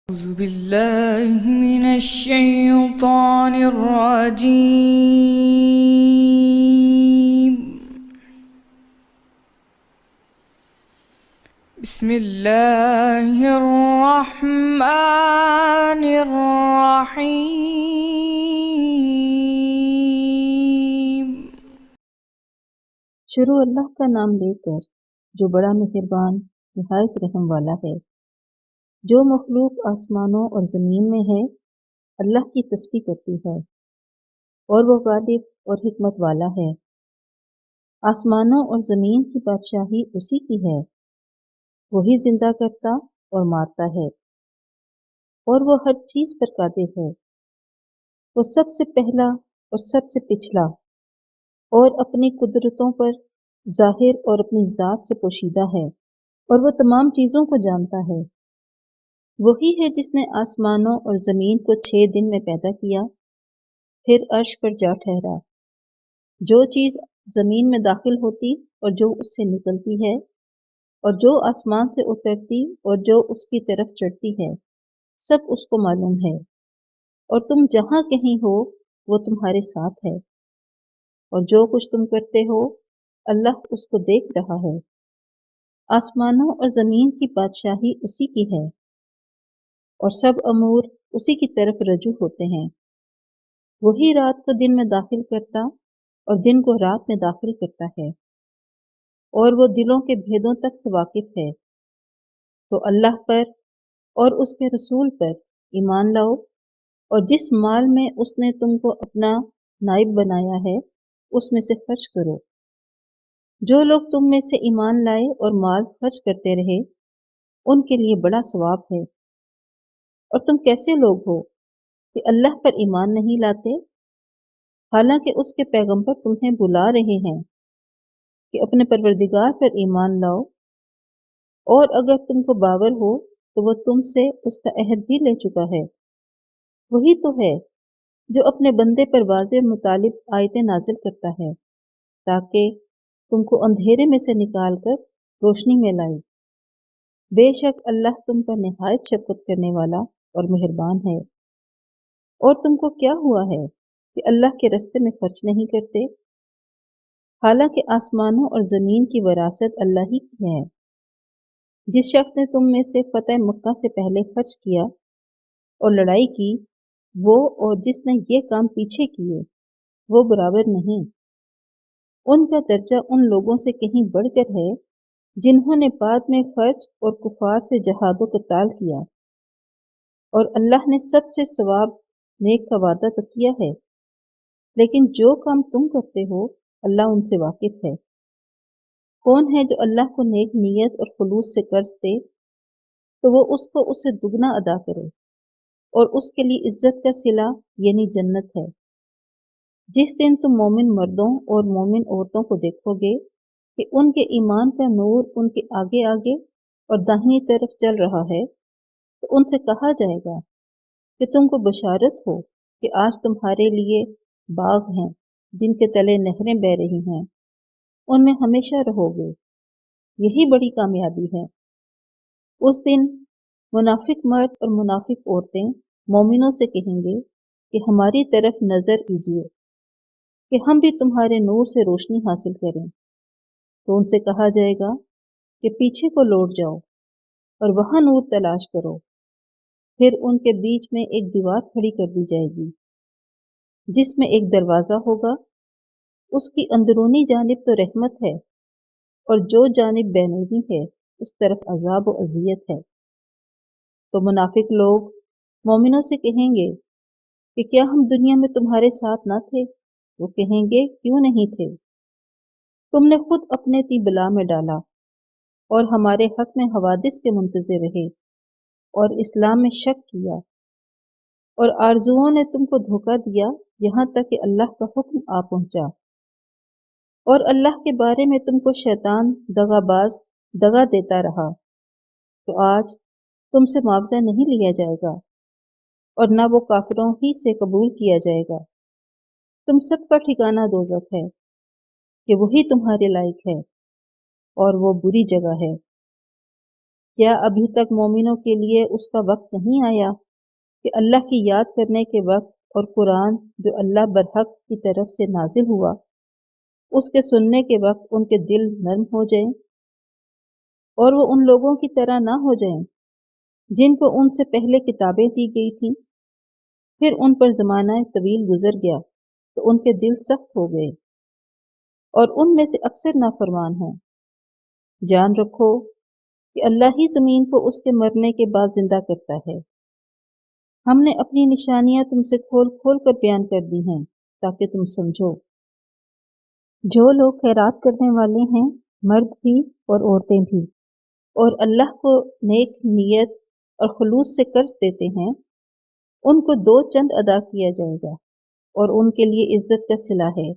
أعوذ بالله من الشيطان الرجيم. بسم الله الرحمن الرحيم. شروع اللہ کا نام لے کر جو بڑا مہربان نہایت رحم والا ہے۔ جو مخلوق آسمانوں اور زمین میں ہے اللہ کی تسبیح کرتی ہے، اور وہ غالب اور حکمت والا ہے۔ آسمانوں اور زمین کی بادشاہی اسی کی ہے، وہی زندہ کرتا اور مارتا ہے، اور وہ ہر چیز پر قادر ہے۔ وہ سب سے پہلا اور سب سے پچھلا، اور اپنی قدرتوں پر ظاہر اور اپنی ذات سے پوشیدہ ہے، اور وہ تمام چیزوں کو جانتا ہے۔ وہی ہے جس نے آسمانوں اور زمین کو 6 دن میں پیدا کیا، پھر عرش پر جا ٹھہرا۔ جو چیز زمین میں داخل ہوتی اور جو اس سے نکلتی ہے، اور جو آسمان سے اترتی اور جو اس کی طرف چڑھتی ہے، سب اس کو معلوم ہے، اور تم جہاں کہیں ہو وہ تمہارے ساتھ ہے، اور جو کچھ تم کرتے ہو اللہ اس کو دیکھ رہا ہے۔ آسمانوں اور زمین کی بادشاہی اسی کی ہے، اور سب امور اسی کی طرف رجوع ہوتے ہیں۔ وہی رات کو دن میں داخل کرتا اور دن کو رات میں داخل کرتا ہے، اور وہ دلوں کے بھیدوں تک سے واقف ہے۔ تو اللہ پر اور اس کے رسول پر ایمان لاؤ، اور جس مال میں اس نے تم کو اپنا نائب بنایا ہے اس میں سے خرچ کرو۔ جو لوگ تم میں سے ایمان لائے اور مال خرچ کرتے رہے ان کے لیے بڑا ثواب ہے۔ اور تم کیسے لوگ ہو کہ اللہ پر ایمان نہیں لاتے، حالانکہ اس کے پیغمبر تمہیں بلا رہے ہیں کہ اپنے پروردگار پر ایمان لاؤ، اور اگر تم کو باور ہو تو وہ تم سے اس کا عہد بھی لے چکا ہے۔ وہی تو ہے جو اپنے بندے پر واضح مطالب آیتیں نازل کرتا ہے تاکہ تم کو اندھیرے میں سے نکال کر روشنی میں لائی۔ بے شک اللہ تم پر نہایت شفقت کرنے والا اور مہربان ہے۔ اور تم کو کیا ہوا ہے کہ اللہ کے رستے میں خرچ نہیں کرتے، حالانکہ آسمانوں اور زمین کی وراثت اللہ ہی کی ہے۔ جس شخص نے تم میں سے فتح مکہ سے پہلے خرچ کیا اور لڑائی کی، وہ اور جس نے یہ کام پیچھے کیے وہ برابر نہیں۔ ان کا درجہ ان لوگوں سے کہیں بڑھ کر ہے جنہوں نے بعد میں خرچ اور کفار سے جہاد و قتال کیا، اور اللہ نے سب سے ثواب نیک کا وعدہ تو کیا ہے، لیکن جو کام تم کرتے ہو اللہ ان سے واقف ہے۔ کون ہے جو اللہ کو نیک نیت اور خلوص سے قرض دے تو وہ اس کو اس سے دگنا ادا کرے، اور اس کے لیے عزت کا صلہ یعنی جنت ہے۔ جس دن تم مومن مردوں اور مومن عورتوں کو دیکھو گے کہ ان کے ایمان کا نور ان کے آگے آگے اور داہنی طرف چل رہا ہے، تو ان سے کہا جائے گا کہ تم کو بشارت ہو کہ آج تمہارے لیے باغ ہیں جن کے تلے نہریں بہہ رہی ہیں، ان میں ہمیشہ رہو گے، یہی بڑی کامیابی ہے۔ اس دن منافق مرد اور منافق عورتیں مومنوں سے کہیں گے کہ ہماری طرف نظر کیجیے کہ ہم بھی تمہارے نور سے روشنی حاصل کریں، تو ان سے کہا جائے گا کہ پیچھے کو لوٹ جاؤ اور وہاں نور تلاش کرو۔ پھر ان کے بیچ میں ایک دیوار کھڑی کر دی جائے گی جس میں ایک دروازہ ہوگا، اس کی اندرونی جانب تو رحمت ہے، اور جو جانب بیرونی ہے اس طرف عذاب و اذیت ہے۔ تو منافق لوگ مومنوں سے کہیں گے کہ کیا ہم دنیا میں تمہارے ساتھ نہ تھے؟ وہ کہیں گے کیوں نہیں تھے؟ تم نے خود اپنے تی بلا میں ڈالا اور ہمارے حق میں حوادث کے منتظر رہے اور اسلام میں شک کیا، اور آرزوؤں نے تم کو دھوکہ دیا یہاں تک کہ اللہ کا حکم آ پہنچا، اور اللہ کے بارے میں تم کو شیطان دغا باز دغا دیتا رہا۔ تو آج تم سے معاوضہ نہیں لیا جائے گا اور نہ وہ کافروں ہی سے قبول کیا جائے گا۔ تم سب کا ٹھکانہ دوزخ ہے کہ وہی تمہارے لائق ہے، اور وہ بری جگہ ہے۔ کیا ابھی تک مومنوں کے لیے اس کا وقت نہیں آیا کہ اللہ کی یاد کرنے کے وقت اور قرآن جو اللہ برحق کی طرف سے نازل ہوا اس کے سننے کے وقت ان کے دل نرم ہو جائیں اور وہ ان لوگوں کی طرح نہ ہو جائیں جن کو ان سے پہلے کتابیں دی گئی تھیں، پھر ان پر زمانہ طویل گزر گیا تو ان کے دل سخت ہو گئے اور ان میں سے اکثر نافرمان ہیں۔ جان رکھو کہ اللہ ہی زمین کو اس کے مرنے کے بعد زندہ کرتا ہے۔ ہم نے اپنی نشانیاں تم سے کھول کھول کر بیان کر دی ہیں تاکہ تم سمجھو۔ جو لوگ خیرات کرنے والے ہیں، مرد بھی اور عورتیں بھی، اور اللہ کو نیک نیت اور خلوص سے قرض دیتے ہیں، ان کو 2 چند ادا کیا جائے گا اور ان کے لیے عزت کا صلہ ہے۔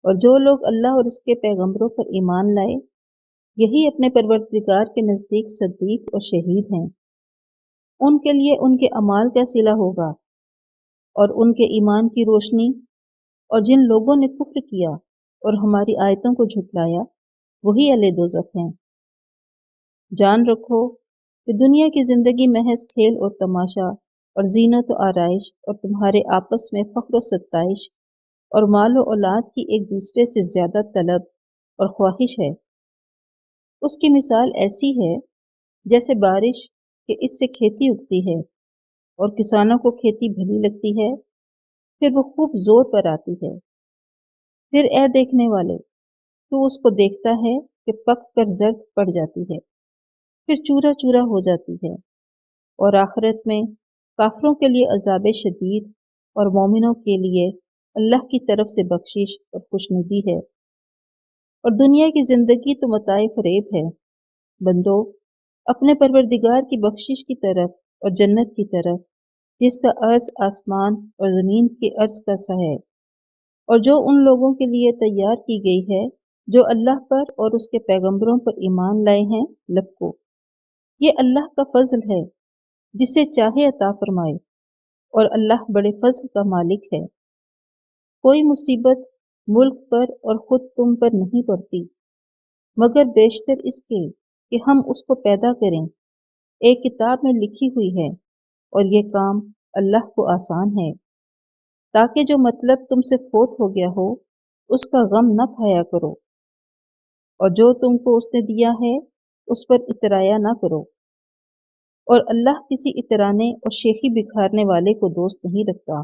اور جو لوگ اللہ اور اس کے پیغمبروں پر ایمان لائے، یہی اپنے پروردگار کے نزدیک صدیق اور شہید ہیں۔ ان کے لیے ان کے اعمال کا صلہ ہوگا اور ان کے ایمان کی روشنی، اور جن لوگوں نے کفر کیا اور ہماری آیتوں کو جھٹلایا وہی اہل دوزخ ہیں۔ جان رکھو کہ دنیا کی زندگی محض کھیل اور تماشا اور زینت و آرائش اور تمہارے آپس میں فخر و ستائش اور مال و اولاد کی ایک دوسرے سے زیادہ طلب اور خواہش ہے۔ اس کی مثال ایسی ہے جیسے بارش کہ اس سے کھیتی اگتی ہے اور کسانوں کو کھیتی بھلی لگتی ہے، پھر وہ خوب زور پر آتی ہے۔ پھر اے دیکھنے والے، تو اس کو دیکھتا ہے کہ پک کر زرد پڑ جاتی ہے، پھر چورا چورا ہو جاتی ہے، اور آخرت میں کافروں کے لیے عذاب شدید اور مومنوں کے لیے اللہ کی طرف سے بخشش اور خوشنودی ہے۔ اور دنیا کی زندگی تو متاع فریب ہے۔ بندو، اپنے پروردگار کی بخشش کی طرف اور جنت کی طرف جس کا عرض آسمان اور زمین کے عرض کا سا ہے، اور جو ان لوگوں کے لیے تیار کی گئی ہے جو اللہ پر اور اس کے پیغمبروں پر ایمان لائے ہیں، لپکو۔ یہ اللہ کا فضل ہے جسے چاہے عطا فرمائے، اور اللہ بڑے فضل کا مالک ہے۔ کوئی مصیبت ملک پر اور خود تم پر نہیں پڑتی مگر بیشتر اس کے کہ ہم اس کو پیدا کریں، ایک کتاب میں لکھی ہوئی ہے، اور یہ کام اللہ کو آسان ہے، تاکہ جو مطلب تم سے فوت ہو گیا ہو اس کا غم نہ کھایا کرو، اور جو تم کو اس نے دیا ہے اس پر اترایا نہ کرو۔ اور اللہ کسی اترانے اور شیخی بکھارنے والے کو دوست نہیں رکھتا،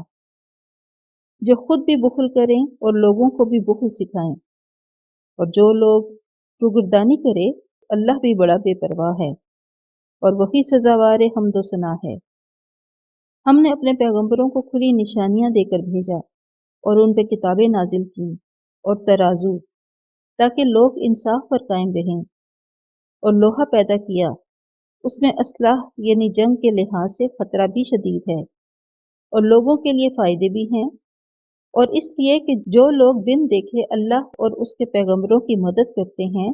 جو خود بھی بخل کریں اور لوگوں کو بھی بخل سکھائیں۔ اور جو لوگ روگردانی کرے، اللہ بھی بڑا بے پرواہ ہے اور وہی سزاوار حمد و ثنا ہے۔ ہم نے اپنے پیغمبروں کو کھلی نشانیاں دے کر بھیجا اور ان پہ کتابیں نازل کیں اور ترازو، تاکہ لوگ انصاف پر قائم رہیں۔ اور لوہا پیدا کیا، اس میں اسلحہ یعنی جنگ کے لحاظ سے خطرہ بھی شدید ہے اور لوگوں کے لیے فائدے بھی ہیں، اور اس لیے کہ جو لوگ بن دیکھے اللہ اور اس کے پیغمبروں کی مدد کرتے ہیں،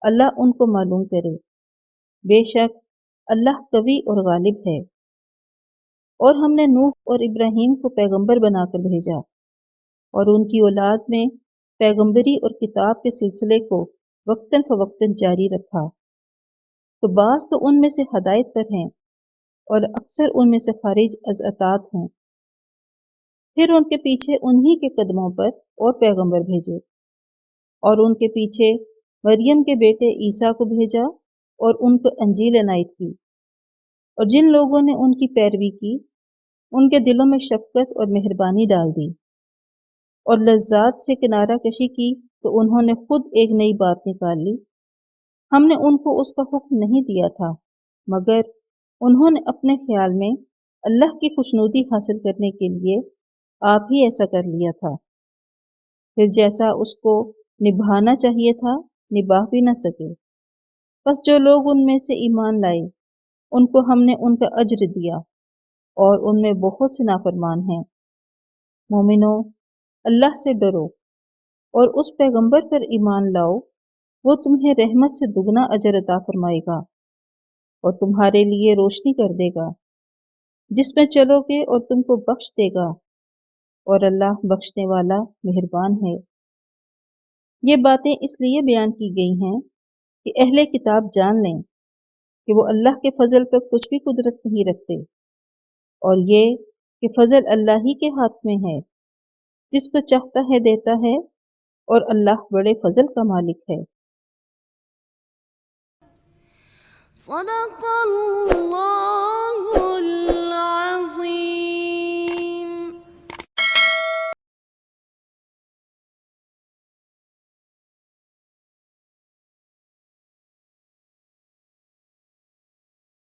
اللہ ان کو معلوم کرے۔ بے شک اللہ قوی اور غالب ہے۔ اور ہم نے نوح اور ابراہیم کو پیغمبر بنا کر بھیجا اور ان کی اولاد میں پیغمبری اور کتاب کے سلسلے کو وقتاً فوقتاً جاری رکھا، تو بعض تو ان میں سے ہدایت پر ہیں اور اکثر ان میں سے خارج از اطاعت ہیں۔ پھر ان کے پیچھے انہی کے قدموں پر اور پیغمبر بھیجے، اور ان کے پیچھے مریم کے بیٹے عیسیٰ کو بھیجا اور ان کو انجیل عنایت کی۔ اور جن لوگوں نے ان کی پیروی کی ان کے دلوں میں شفقت اور مہربانی ڈال دی، اور لذات سے کنارہ کشی کی تو انہوں نے خود ایک نئی بات نکال لی۔ ہم نے ان کو اس کا حکم نہیں دیا تھا مگر انہوں نے اپنے خیال میں اللہ کی خوشنودی حاصل کرنے کے لیے آپ ہی ایسا کر لیا تھا، پھر جیسا اس کو نبھانا چاہیے تھا نبھا بھی نہ سکے۔ بس جو لوگ ان میں سے ایمان لائے ان کو ہم نے ان کا اجر دیا، اور ان میں بہت سے نافرمان ہیں۔ مومنو، اللہ سے ڈرو اور اس پیغمبر پر ایمان لاؤ، وہ تمہیں رحمت سے دگنا اجر عطا فرمائے گا اور تمہارے لیے روشنی کر دے گا جس میں چلو گے، اور تم کو بخش دے گا، اور اللہ بخشنے والا مہربان ہے۔ یہ باتیں اس لیے بیان کی گئی ہیں کہ اہل کتاب جان لیں کہ وہ اللہ کے فضل پر کچھ بھی قدرت نہیں رکھتے، اور یہ کہ فضل اللہ ہی کے ہاتھ میں ہے، جس کو چاہتا ہے دیتا ہے، اور اللہ بڑے فضل کا مالک ہے۔ صدق اللہ